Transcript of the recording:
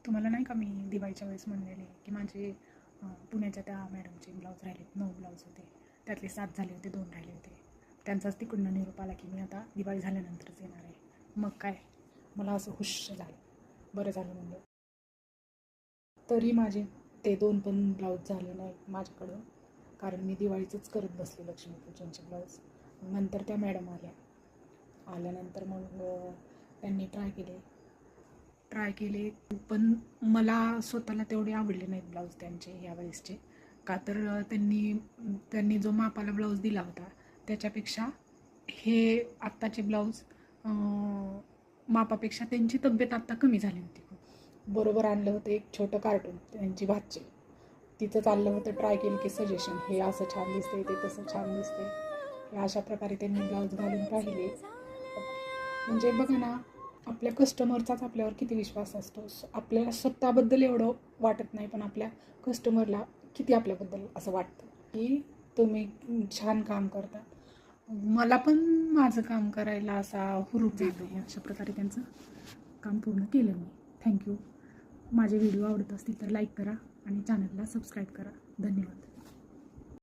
तुम्हाला नाही का मी दिवाळीच्या वेळेस म्हणलेले की माझे पुण्याच्या त्या मॅडमचे ब्लाऊज राहिले 9 ब्लाऊज होते, त्यातले 7 झाले होते, 2 राहिले होते. त्यांचाच तिकडनं निरोप आला की मी आता दिवाळी झाल्यानंतरच येणार आहे. मग काय, मला असं हुश झालं, बरं झालं म्हणलं. तरी माझे ते 2 पण ब्लाऊज झाले नाही माझ्याकडून, कारण मी दिवाळीचंच करत बसले लक्ष्मीपूजनचे ब्लाऊज. नंतर त्या मॅडम आल्यानंतर मग त्यांनी ट्राय केले पण मला स्वतःला तेवढे आवडले नाहीत ब्लाऊज त्यांचे यावेळेसचे. का तर त्यांनी जो मापाला ब्लाऊज दिला होता त्याच्यापेक्षा हे आत्ताचे ब्लाऊज मापापेक्षा त्यांची तब्येत आत्ता कमी झाली होती खूप. बरोबर आणलं होतं एक छोटं कार्टून त्यांची भाची, तिचं चाललं होतं ट्राय केलं की सजेशन, हे असं छान दिसते, ते तसं छान दिसते. हे अशा प्रकारे त्यांनी ब्लाऊज घालून पाहिले. म्हणजे बघा ना, आपल्या कस्टमरचाच आपल्यावर किती विश्वास असतो. आपल्याला स्वतःबद्दल एवढं वाटत नाही, पण आपल्या कस्टमरला किती आपल्याबद्दल असं वाटतं की तुम्ही छान काम करता. मला पण माझं काम करायला असा हुरूप येतो. अशा प्रकारे त्यांचं काम पूर्ण केलं मी. थँक्यू. माझे व्हिडिओ आवडत असतील तर लाईक करा आणि चॅनलला सबस्क्राईब करा. धन्यवाद.